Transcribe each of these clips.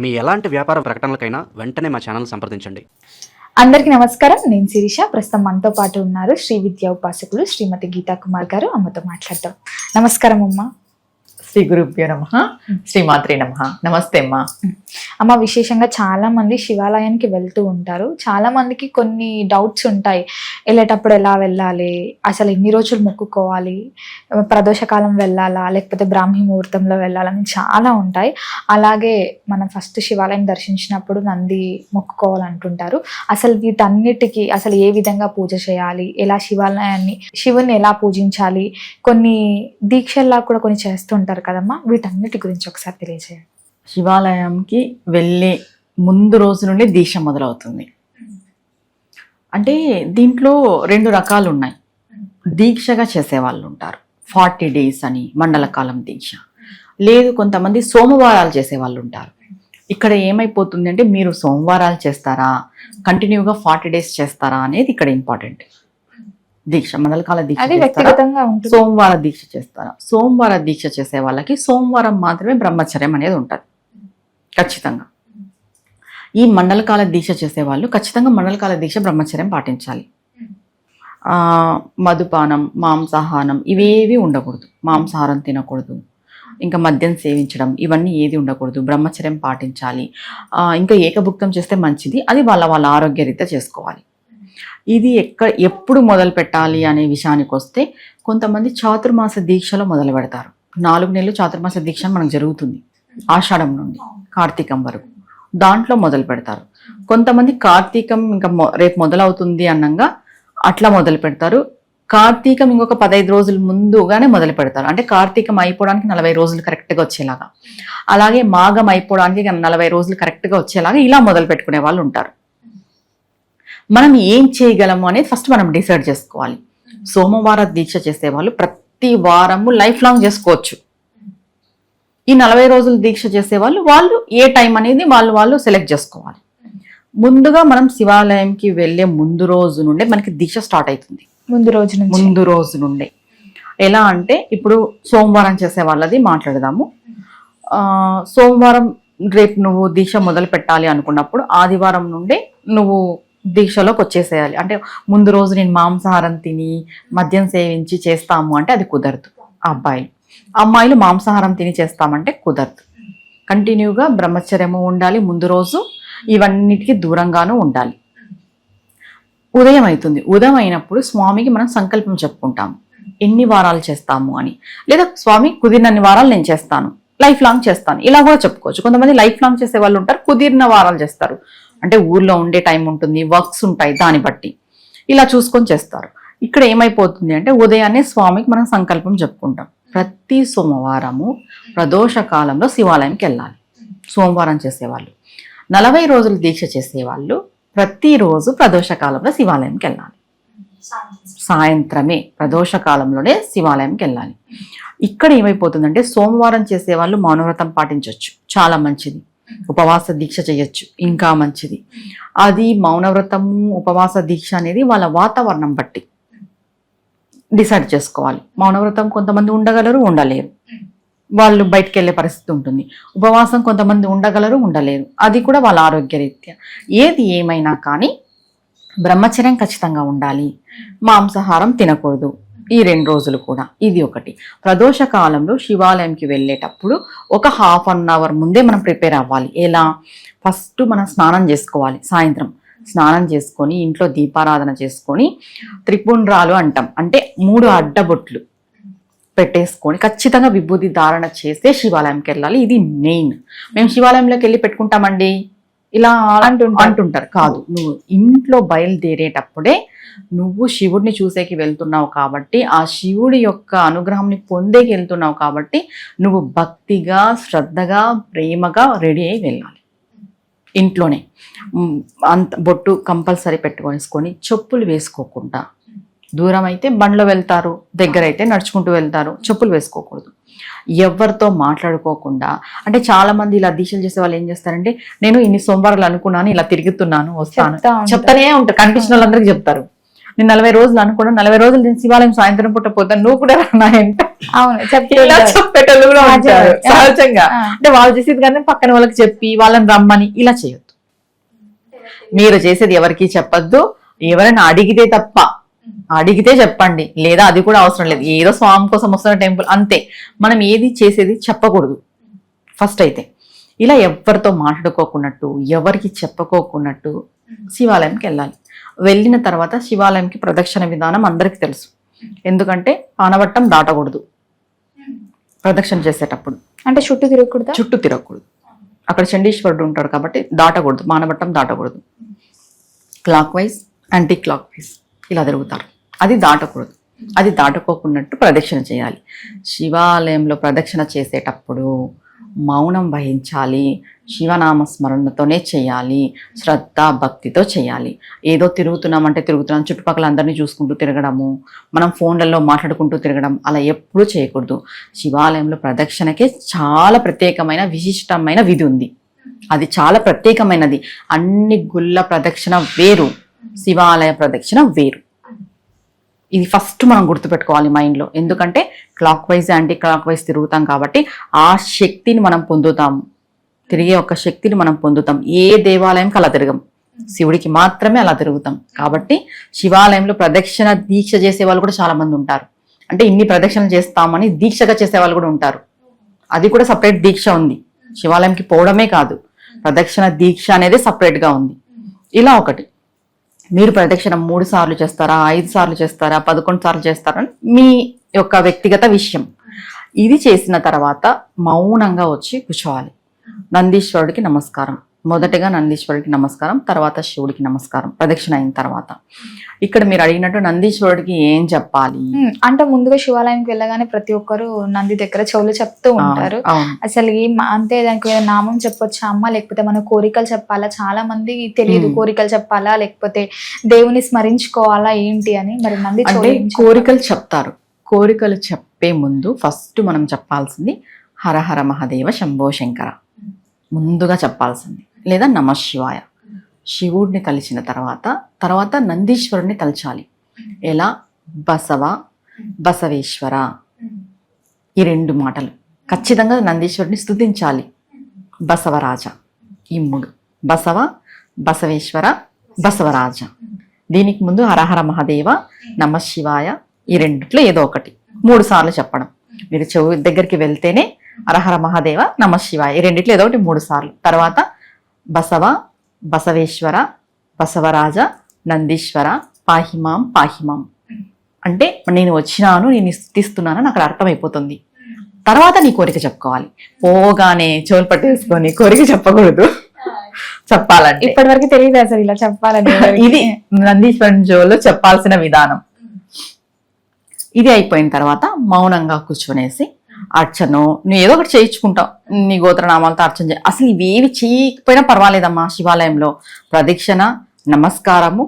మీ ఎలాంటి వ్యాపార ప్రకటనలకైనా వెంటనే మా ఛానల్ సంప్రదించండి. అందరికీ నమస్కారం. నేను శిరీష. ప్రస్తుతం మనతో పాటు ఉన్నారు శ్రీ విద్యా ఉపాసకులు శ్రీమతి గీతా కుమార్ గారు. అమ్మతో మాట్లాడతాం. నమస్కారం అమ్మ. శ్రీ గురుభ్యో నమః. శ్రీమాత్రే నమః. నమస్తే అమ్మా. అమ్మ, విశేషంగా చాలా మంది శివాలయానికి వెళ్తూ ఉంటారు. చాలా మందికి కొన్ని డౌట్స్ ఉంటాయి. వెళ్ళేటప్పుడు ఎలా వెళ్ళాలి, అసలు ఎన్ని రోజులు మొక్కుకోవాలి, ప్రదోషకాలం వెళ్ళాలా లేకపోతే బ్రాహ్మీ ముహూర్తంలో వెళ్ళాలని చాలా ఉంటాయి. అలాగే మనం ఫస్ట్ శివాలయం దర్శించినప్పుడు నంది మొక్కుకోవాలంటుంటారు. అసలు వీటన్నిటికీ అసలు ఏ విధంగా పూజ చేయాలి, ఎలా శివుని ఎలా పూజించాలి, కొన్ని దీక్షల్లా కూడా కొన్ని చేస్తుంటారు కదమ్మా, వీటన్నిటి గురించి ఒకసారి తెలియజేయండి. శివాలయంకి వెళ్ళే ముందు రోజు నుండి దీక్ష మొదలవుతుంది. అంటే దీంట్లో 2 రకాలు ఉన్నాయి. దీక్షగా చేసేవాళ్ళు ఉంటారు, 40 days అని మండలకాలం దీక్ష. లేదు, కొంతమంది సోమవారాలు చేసేవాళ్ళు ఉంటారు. ఇక్కడ ఏమైపోతుంది అంటే, మీరు సోమవారాలు చేస్తారా, కంటిన్యూగా 40 days చేస్తారా అనేది ఇక్కడ ఇంపార్టెంట్. దీక్ష మండలకాల దీక్ష వ్యక్తిగతంగా ఉంటుంది. సోమవార దీక్ష చేస్తారా? సోమవార దీక్ష చేసే వాళ్ళకి సోమవారం మాత్రమే బ్రహ్మచర్యం అనేది ఉంటుంది ఖచ్చితంగా. ఈ మండలకాల దీక్ష చేసే వాళ్ళు ఖచ్చితంగా మండలకాల దీక్ష బ్రహ్మచర్యం పాటించాలి. మధుపానం, మాంసాహారం ఇవేవి ఉండకూడదు. మాంసాహారం తినకూడదు, ఇంకా మద్యం సేవించడం ఇవన్నీ ఏది ఉండకూడదు. బ్రహ్మచర్యం పాటించాలి. ఇంకా ఏకభుక్తం చేస్తే మంచిది. అది వాళ్ళ ఆరోగ్యరీత్యా చేసుకోవాలి. ఇది ఎప్పుడు మొదలు పెట్టాలి అనే విషయానికి వస్తే, కొంతమంది చాతుర్మాస దీక్షలో మొదలు పెడతారు. 4 నెలలు చాతుర్మాస దీక్ష మనకు జరుగుతుంది, ఆషాఢం నుండి కార్తీకం వరకు. దాంట్లో మొదలు పెడతారు. కొంతమంది కార్తీకం ఇంకా రేపు మొదలవుతుంది అన్నంగా అట్లా మొదలు పెడతారు. కార్తీకం ఇంకొక 15 రోజుల ముందుగానే మొదలు పెడతారు. అంటే కార్తీకం అయిపోవడానికి 40 రోజులు కరెక్ట్గా వచ్చేలాగా, అలాగే మాఘం అయిపోవడానికి 40 రోజులు కరెక్ట్గా వచ్చేలాగా ఇలా మొదలు పెట్టుకునే వాళ్ళు ఉంటారు. మనం ఏం చేయగలము అనేది ఫస్ట్ మనం డిసైడ్ చేసుకోవాలి. సోమవార దీక్ష చేసేవాళ్ళు ప్రతి వారము లైఫ్ లాంగ్ చేసుకోవచ్చు. ఈ 40 రోజులు దీక్ష చేసేవాళ్ళు ఏ టైం అనేది వాళ్ళు సెలెక్ట్ చేసుకోవాలి. ముందుగా మనం శివాలయంకి వెళ్ళే ముందు రోజు నుండే మనకి దీక్ష స్టార్ట్ అవుతుంది. ముందు రోజు నుండే ఎలా అంటే, ఇప్పుడు సోమవారం చేసే వాళ్ళది మాట్లాడదాము. సోమవారం రేపు నువ్వు దీక్ష మొదలు పెట్టాలి అనుకున్నప్పుడు ఆదివారం నుండే నువ్వు దీక్షలోకి వచ్చేసేయాలి. అంటే ముందు రోజు నేను మాంసాహారం తిని మద్యం సేవించి చేస్తాము అంటే అది కుదరదు. అమ్మాయిలు మాంసాహారం తిని చేస్తామంటే కుదరదు. కంటిన్యూగా బ్రహ్మచర్యము ఉండాలి. ముందు రోజు ఇవన్నిటికీ దూరంగానూ ఉండాలి. ఉదయం అవుతుంది. ఉదయం అయినప్పుడు స్వామికి మనం సంకల్పం చెప్పుకుంటాము, ఎన్ని వారాలు చేస్తాము అని. లేదా స్వామి కుదిరినన్ని వారాలు నేను చేస్తాను, లైఫ్ లాంగ్ చేస్తాను, ఇలా కూడా చెప్పుకోవచ్చు. కొంతమంది లైఫ్ లాంగ్ చేసే వాళ్ళు ఉంటారు, కుదిరిన వారాలు చేస్తారు. అంటే ఊర్లో ఉండే టైం ఉంటుంది, వర్క్స్ ఉంటాయి, దాన్ని బట్టి ఇలా చూసుకొని చేస్తారు. ఇక్కడ ఏమైపోతుంది అంటే, ఉదయాన్నే స్వామికి మనం సంకల్పం చెప్పుకుంటాం. ప్రతి సోమవారము ప్రదోష కాలంలో శివాలయంకి వెళ్ళాలి. సోమవారం చేసేవాళ్ళు, 40 రోజులు దీక్ష చేసేవాళ్ళు ప్రతిరోజు ప్రదోష కాలంలో శివాలయంకి వెళ్ళాలి. సాయంత్రమే ప్రదోష కాలంలోనే శివాలయంకి వెళ్ళాలి. ఇక్కడ ఏమైపోతుందంటే, సోమవారం చేసేవాళ్ళు మౌనవ్రతం పాటించవచ్చు, చాలా మంచిది. ఉపవాస దీక్ష చేయొచ్చు, ఇంకా మంచిది. అది మౌనవ్రతము, ఉపవాస దీక్ష అనేది వాళ్ళ వాతావరణం బట్టి డిసైడ్ చేసుకోవాలి. మౌనవ్రతం కొంతమంది ఉండగలరు, ఉండలేరు, వాళ్ళు బయటకు వెళ్ళే పరిస్థితి ఉంటుంది. ఉపవాసం కొంతమంది ఉండగలరు, ఉండలేరు, అది కూడా వాళ్ళ ఆరోగ్యరీత్యా. ఏది ఏమైనా కానీ బ్రహ్మచర్యం ఖచ్చితంగా ఉండాలి. మాంసాహారం తినకూడదు ఈ 2 రోజులు కూడా. ఇది ఒకటి. ప్రదోష కాలంలో శివాలయంకి వెళ్ళేటప్పుడు ఒక 1/2 hour ముందే మనం ప్రిపేర్ అవ్వాలి. ఎలా? ఫస్ట్ మనం స్నానం చేసుకోవాలి. సాయంత్రం స్నానం చేసుకొని ఇంట్లో దీపారాధన చేసుకొని త్రిపుండ్రాలు అంటాం, అంటే 3 అడ్డబొట్లు పెట్టేసుకొని ఖచ్చితంగా విభూతి ధారణ చేస్తే శివాలయంకి వెళ్ళాలి. ఇది మెయిన్. మేము శివాలయంలోకి వెళ్ళి పెట్టుకుంటామండి ఇలా అంటుంటారు. కాదు, నువ్వు ఇంట్లో బయలుదేరేటప్పుడే నువ్వు శివుడిని చూసేకి వెళ్తున్నావు కాబట్టి, ఆ శివుడి యొక్క అనుగ్రహాన్ని పొందేకి వెళ్తున్నావు కాబట్టి నువ్వు భక్తిగా, శ్రద్ధగా, ప్రేమగా రెడీ అయి వెళ్ళాలి. ఇంట్లోనే అంత బొట్టు కంపల్సరీ పెట్టుకొని, చెప్పులు వేసుకోకుండా, దూరం అయితే బండ్లో వెళ్తారు, దగ్గర అయితే నడుచుకుంటూ వెళ్తారు, చెప్పులు వేసుకోకూడదు. ఎవరితో మాట్లాడుకోకుండా. అంటే చాలా మంది ఇలా దీక్షలు చేసే వాళ్ళు ఏం చేస్తారంటే, నేను ఇన్ని సోమవారాలు అనుకున్నాను, ఇలా తిరుగుతున్నాను, వస్తాను చెప్తానే ఉంటారు. కనిపించిన వాళ్ళందరికీ చెప్తారు. నేను 40 రోజులు అనుకున్నా, 40 రోజులు నేను శివాలయం సాయంత్రం పూట పోతాను, నువ్వు కూడా రానా అంటే అవును ఇలా చెప్తుంటారు. చెప్పేటోళ్ళు కూడా ఉంటారు సహజంగా. సహజంగా. ఆ. అంటే వాళ్ళు చేసేది కానీ పక్కన వాళ్ళకి చెప్పి వాళ్ళని రమ్మని ఇలా చేయొద్దు. మీరు చేసేది ఎవరికి చెప్పొద్దు. ఎవరైనా అడిగితే తప్ప, అడిగితే చెప్పండి, లేదా అది కూడా అవసరం లేదు. ఏదో స్వామి కోసం వస్తున్న టెంపుల్ అంతే. మనం ఏది చేసేది చెప్పకూడదు ఫస్ట్ అయితే. ఇలా ఎవరితో మాట్లాడుకోకున్నట్టు, ఎవరికి చెప్పుకోకున్నట్టు శివాలయంకి వెళ్ళాలి. వెళ్ళిన తర్వాత శివాలయంకి ప్రదక్షిణ విధానం అందరికీ తెలుసు. ఎందుకంటే ఆనవట్టం దాటకూడదు ప్రదక్షిణ చేసేటప్పుడు. అంటే చుట్టూ తిరగకూడదా? చుట్టూ తిరగకూడదు. అక్కడ చండీశ్వరుడు ఉంటాడు కాబట్టి దాటకూడదు, మానవట్టం దాటకూడదు. Clockwise, anticlockwise ఇలా తిరుగుతారు. అది దాటకూడదు. అది దాటుకోకున్నట్టు ప్రదక్షిణ చేయాలి. శివాలయంలో ప్రదక్షిణ చేసేటప్పుడు మౌనం వహించాలి. శివనామ స్మరణతోనే చేయాలి. శ్రద్ధ భక్తితో చేయాలి. ఏదో తిరుగుతున్నాం, చుట్టుపక్కల అందరినీ చూసుకుంటూ తిరగడము, మనం ఫోన్లలో మాట్లాడుకుంటూ తిరగడం అలా ఎప్పుడూ చేయకూడదు. శివాలయంలో ప్రదక్షిణకే చాలా ప్రత్యేకమైన విశిష్టమైన విధి ఉంది. అది చాలా ప్రత్యేకమైనది. అన్ని గుళ్ళ ప్రదక్షిణ వేరు, శివాలయ ప్రదక్షిణ వేరు. ఇది ఫస్ట్ మనం గుర్తుపెట్టుకోవాలి మైండ్లో. ఎందుకంటే clock wise, anti clock wise తిరుగుతాం కాబట్టి ఆ శక్తిని మనం పొందుతాం. తిరిగే ఒక శక్తిని మనం పొందుతాం. ఏ దేవాలయంకి అలా తిరగం, శివుడికి మాత్రమే అలా తిరుగుతాం. కాబట్టి శివాలయంలో ప్రదక్షిణ దీక్ష చేసే వాళ్ళు కూడా చాలా మంది ఉంటారు. అంటే ఇన్ని ప్రదక్షిణలు చేస్తామని దీక్షగా చేసే వాళ్ళు కూడా ఉంటారు. అది కూడా సపరేట్ దీక్ష ఉంది. శివాలయంకి పోవడమే కాదు, ప్రదక్షిణ దీక్ష అనేది సపరేట్గా ఉంది. ఇలా ఒకటి, మీరు ప్రదక్షిణ 3 సార్లు చేస్తారా, 5 సార్లు చేస్తారా, 11 సార్లు చేస్తారా అని మీ యొక్క వ్యక్తిగత విషయం. ఇది చేసిన తర్వాత మౌనంగా వచ్చి కూర్చోవాలి. నందీశ్వరుడికి నమస్కారం, మొదటగా నందీశ్వరుడికి నమస్కారం, తర్వాత శివుడికి నమస్కారం ప్రదక్షిణ అయిన తర్వాత. ఇక్కడ మీరు అడిగినట్టు నందీశ్వరుడికి ఏం చెప్పాలి అంటే ముందుగా శివాలయానికి వెళ్ళగానే ప్రతి ఒక్కరు నంది దగ్గర చెవులు చెప్తూ ఉంటారు. అసలు అంటే దానికి ఏదైనా నామం చెప్పొచ్చా అమ్మా, లేకపోతే మన కోరికలు చెప్పాలా? చాలా మంది తెలియదు కోరికలు చెప్పాలా లేకపోతే దేవుని స్మరించుకోవాలా ఏంటి అని. మరి నంది అంటే కోరికలు చెప్తారు. కోరికలు చెప్పే ముందు ఫస్ట్ మనం చెప్పాల్సింది హర హర మహాదేవ శంభో శంకర ముందుగా చెప్పాల్సింది, లేదా నమశివాయ. శివుడిని తలిచిన తర్వాత నందీశ్వరుడిని తలచాలి. ఎలా? బసవ, బసవేశ్వర, ఈ 2 మాటలు ఖచ్చితంగా నందీశ్వరుడిని స్తుతించాలి. బసవరాజ, ఈ 3, బసవ, బసవేశ్వర, బసవరాజ. దీనికి ముందు హరహర మహాదేవ, నమశివాయ, ఈ 2లో ఏదో ఒకటి 3 సార్లు చెప్పడం. మీరు చెవు దగ్గరికి వెళ్తేనే హరహర మహాదేవ, నమశివాయ, ఈ 2లో ఏదో ఒకటి 3 సార్లు. తర్వాత బసవ, బసవేశ్వర, బసవరాజ, నందీశ్వర, పాహిమాం పాహిమాం. అంటే నేను వచ్చినాను, నేను స్థుతిస్తున్నానని అక్కడ అర్థమైపోతుంది. తర్వాత నీ కోరిక చెప్పుకోవాలి. పోగానే చెవులు పట్టేసుకొని కోరిక చెప్పకూడదు. చెప్పాలంటే ఇప్పటి వరకు తెలియదు అసలు ఇలా చెప్పాలని. ఇది నందీశ్వరుని చెవులో చెప్పాల్సిన విధానం. ఇది అయిపోయిన తర్వాత మౌనంగా కూర్చొనేసి అర్చను నువ్వు ఏదో ఒకటి చేయించుకుంటావు, నీ గోత్రనామాలతో అర్చన చేయి. అసలు ఇవేవి చేయకపోయినా పర్వాలేదమ్మా. శివాలయంలో ప్రదక్షిణ, నమస్కారము,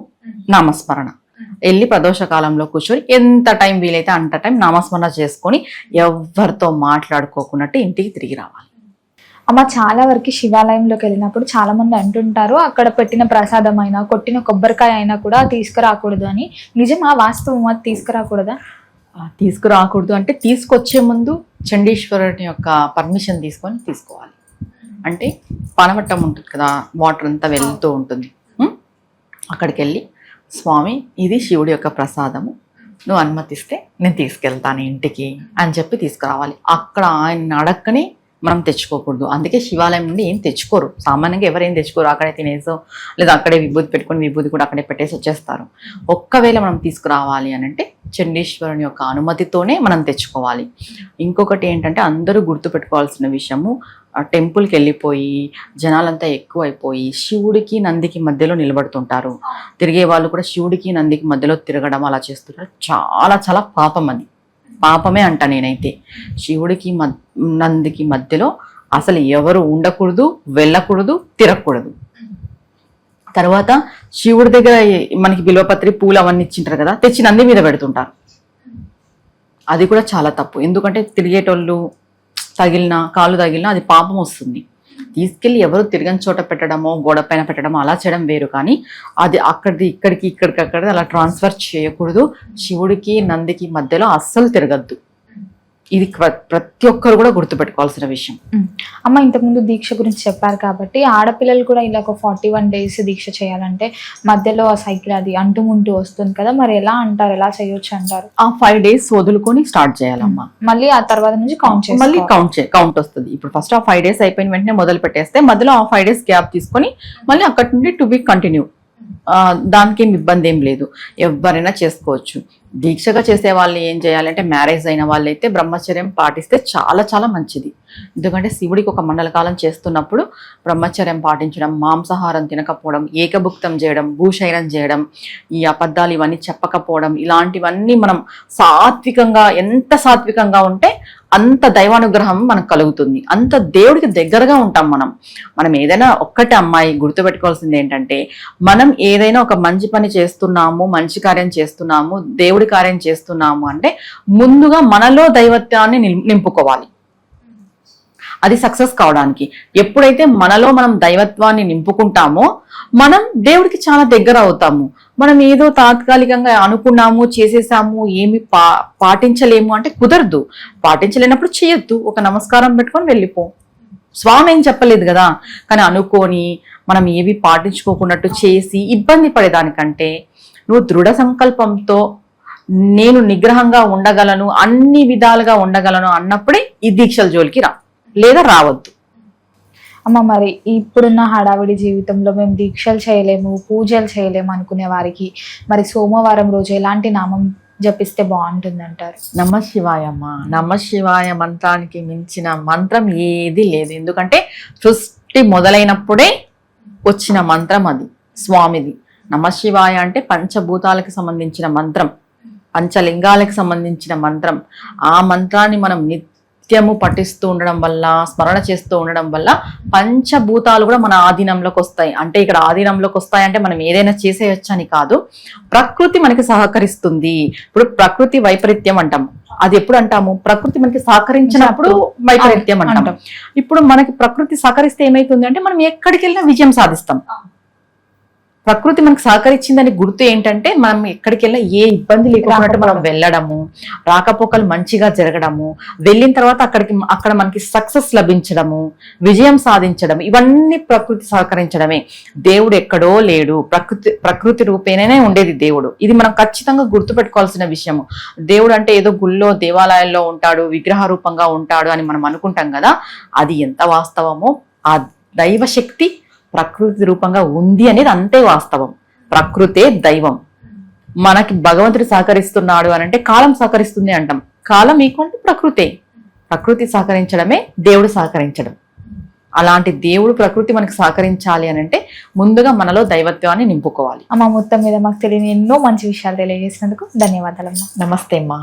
నామస్మరణ, వెళ్ళి ప్రదోష కాలంలో కూర్చొని ఎంత టైం వీలైతే అంత టైం నామస్మరణ చేసుకొని ఎవరితో మాట్లాడుకోకున్నట్టు ఇంటికి తిరిగి రావాలి. అమ్మ, చాలా వరకు శివాలయంలోకి వెళ్ళినప్పుడు చాలా మంది అంటుంటారు అక్కడ పెట్టిన ప్రసాదం అయినా కొట్టిన కొబ్బరికాయ అయినా కూడా తీసుకురాకూడదు అని. నిజమా? వాస్తవం అది తీసుకురాకూడదా? తీసుకురాకూడదు అంటే తీసుకొచ్చే ముందు చండీశ్వరుని యొక్క పర్మిషన్ తీసుకొని తీసుకోవాలి. అంటే పానవట్టం ఉంటుంది కదా, వాటర్ అంతా వెళ్తూ ఉంటుంది. అక్కడికి వెళ్ళి స్వామి ఇది శివుడి యొక్క ప్రసాదము, నువ్వు అనుమతిస్తే నేను తీసుకెళ్తాను ఇంటికి అని చెప్పి తీసుకురావాలి. అక్కడ ఆయన అడక్కని మనం తెచ్చుకోకూడదు. అందుకే శివాలయం నుండి ఏం తెచ్చుకోరు సామాన్యంగా, ఎవరేం తెచ్చుకోరు. అక్కడే తినేసో లేదా అక్కడే విభూతి పెట్టుకొని విభూతి కూడా అక్కడే పెట్టేసి వచ్చేస్తారు. ఒక్కవేళ మనం తీసుకురావాలి అని అంటే చండీశ్వరుని యొక్క అనుమతితోనే మనం తెచ్చుకోవాలి. ఇంకొకటి ఏంటంటే అందరూ గుర్తుపెట్టుకోవాల్సిన విషయము, టెంపుల్కి వెళ్ళిపోయి జనాలంతా ఎక్కువైపోయి శివుడికి నందికి మధ్యలో నిలబడుతుంటారు. తిరిగే వాళ్ళు కూడా శివుడికి నందికి మధ్యలో తిరగడం అలా చేస్తుంటారు. చాలా చాలా పాపం, అది పాపమే అంట నేనైతే. శివుడికి నందికి మధ్యలో అసలు ఎవరు ఉండకూడదు, వెళ్ళకూడదు, తిరగకూడదు. తర్వాత శివుడి దగ్గర మనకి బిల్వపత్రి, పూలు అవన్నీ ఇచ్చింటారు కదా, తెచ్చి నంది మీద పెడుతుంటారు. అది కూడా చాలా తప్పు. ఎందుకంటే తిరిగేటోళ్ళు తగిలినా, కాళ్ళు తగిలినా అది పాపం వస్తుంది. తీసుకెళ్లి ఎవరు తిరగని చోట పెట్టడమో గోడ పైన పెట్టడమో అలా చేయడం వేరు, కానీ అది అక్కడిది ఇక్కడికి అలా ట్రాన్స్ఫర్ చేయకూడదు. శివుడికి నందికి మధ్యలో అస్సలు తిరగద్దు. ఇది ప్రతి ఒక్కరు కూడా గుర్తుపెట్టుకోవాల్సిన విషయం. అమ్మ, ఇంతకుముందు దీక్ష గురించి చెప్పారు కాబట్టి ఆడపిల్లలు కూడా ఇలా ఒక 41 days దీక్ష చేయాలంటే మధ్యలో ఆ సైకిల్ అది అంటుముంటూ వస్తుంది కదా, మరి ఎలా అంటారు, ఎలా చేయొచ్చు అంటారు? ఆ 5 days వదులుకొని స్టార్ట్ చేయాలమ్మా. మళ్ళీ ఆ తర్వాత నుంచి మళ్ళీ కౌంట్ వస్తుంది. ఇప్పుడు ఫస్ట్ ఆ 5 days అయిపోయిన వెంటనే మొదలు పెట్టేస్తే మధ్యలో ఆ 5 days గ్యాప్ తీసుకొని మళ్ళీ అక్కడి నుండి టు బి కంటిన్యూ. దానికి ఏం ఇబ్బంది ఏం లేదు, ఎవరైనా చేసుకోవచ్చు. దీక్షగా చేసే వాళ్ళు ఏం చేయాలంటే మ్యారేజ్ అయిన వాళ్ళైతే బ్రహ్మచర్యం పాటిస్తే చాలా చాలా మంచిది. ఎందుకంటే శివుడికి ఒక మండలకాలం చేస్తున్నప్పుడు బ్రహ్మచర్యం పాటించడం, మాంసాహారం తినకపోవడం, ఏకభుక్తం చేయడం, భూశయనం చేయడం, ఈ అబద్ధాలు ఇవన్నీ చెప్పకపోవడం, ఇలాంటివన్నీ మనం సాత్వికంగా, ఎంత సాత్వికంగా ఉంటే అంత దైవానుగ్రహం మనకు కలుగుతుంది, అంత దేవుడికి దగ్గరగా ఉంటాం. మనం ఏదైనా ఒక్కటే అమ్మాయి గుర్తుపెట్టుకోవాల్సింది ఏంటంటే, మనం ఏదైనా ఒక మంచి పని చేస్తున్నాము, మంచి కార్యం చేస్తున్నాము, దేవుడి కార్యం చేస్తున్నాము అంటే ముందుగా మనలో దైవత్వాన్ని నింపుకోవాలి. అది సక్సెస్ కావడానికి ఎప్పుడైతే మనలో మనం దైవత్వాన్ని నింపుకుంటామో మనం దేవుడికి చాలా దగ్గర అవుతాము. మనం ఏదో తాత్కాలికంగా అనుకున్నాము, చేసేసాము, ఏమి పాటించలేము అంటే కుదరదు. పాటించలేనప్పుడు చేయొద్దు, ఒక నమస్కారం పెట్టుకొని వెళ్ళిపో. స్వామి ఏం చెప్పలేదు కదా. కానీ అనుకోని మనం ఏవి పాటించుకోకున్నట్టు చేసి ఇబ్బంది పడేదానికంటే నువ్వు దృఢ సంకల్పంతో నేను నిగ్రహంగా ఉండగలను, అన్ని విధాలుగా ఉండగలను అన్నప్పుడే ఈ దీక్షల జోలికి లేదా రావద్దు. అమ్మ, మరి ఇప్పుడున్న హడావిడి జీవితంలో మేము దీక్షలు చేయలేము, పూజలు చేయలేము అనుకునే వారికి మరి సోమవారం రోజు ఎలాంటి నామం జపిస్తే బాగుంటుంది అంటారు? నమశివాయ అమ్మ. నమశివాయ మంత్రానికి మించిన మంత్రం ఏది లేదు. ఎందుకంటే సృష్టి మొదలైనప్పుడే వచ్చిన మంత్రం అది స్వామిది. నమశివాయ అంటే పంచభూతాలకు సంబంధించిన మంత్రం, పంచలింగాలకు సంబంధించిన మంత్రం. ఆ మంత్రాన్ని మనం నిత్యము పఠిస్తూ ఉండడం వల్ల, స్మరణ చేస్తూ ఉండడం వల్ల పంచభూతాలు కూడా మన ఆధీనంలోకి వస్తాయి. అంటే ఇక్కడ ఆధీనంలోకి వస్తాయంటే మనం ఏదైనా చేసేయచ్చని కాదు, ప్రకృతి మనకి సహకరిస్తుంది. ఇప్పుడు ప్రకృతి వైపరీత్యం అంటాం, అది ఎప్పుడు అంటాము? ప్రకృతి మనకి సహకరించినప్పుడు వైపరీత్యం అంటాం. ఇప్పుడు మనకి ప్రకృతి సహకరిస్తే ఏమైతుంది అంటే మనం ఎక్కడికి వెళ్ళినా విజయం సాధిస్తాం. ప్రకృతి మనకు సహకరించిందని గుర్తు ఏంటంటే మనం ఎక్కడికి వెళ్ళినా ఏ ఇబ్బంది లేకుండా మనం వెళ్ళడము, రాకపోకలు మంచిగా జరగడము, వెళ్ళిన తర్వాత అక్కడ మనకి సక్సెస్ లభించడము, విజయం సాధించడం, ఇవన్నీ ప్రకృతి సహకరించడమే. దేవుడు ఎక్కడో లేడు, ప్రకృతి రూపేణనే ఉండేది దేవుడు. ఇది మనం ఖచ్చితంగా గుర్తుపెట్టుకోవాల్సిన విషయము. దేవుడు అంటే ఏదో గుళ్ళో దేవాలయాల్లో ఉంటాడు, విగ్రహ రూపంగా ఉంటాడు అని మనం అనుకుంటాం కదా, అది ఎంత వాస్తవమో ఆ దైవశక్తి ప్రకృతి రూపంగా ఉంది అనేది అంతే వాస్తవం. ప్రకృతే దైవం. మనకి భగవంతుడు సహకరిస్తున్నాడు అని అంటే కాలం సహకరిస్తుంది అంటాం. కాలం ఈక్వల్ టు ప్రకృతే. ప్రకృతి సహకరించడమే దేవుడు సహకరించడం. అలాంటి దేవుడు ప్రకృతి మనకు సహకరించాలి అని అంటే ముందుగా మనలో దైవత్వాన్ని నింపుకోవాలి. అమ్మ, మొత్తం మీద మాకు తెలియని ఎన్నో మంచి విషయాలు తెలియజేసినందుకు ధన్యవాదాలమ్మా. నమస్తే అమ్మా.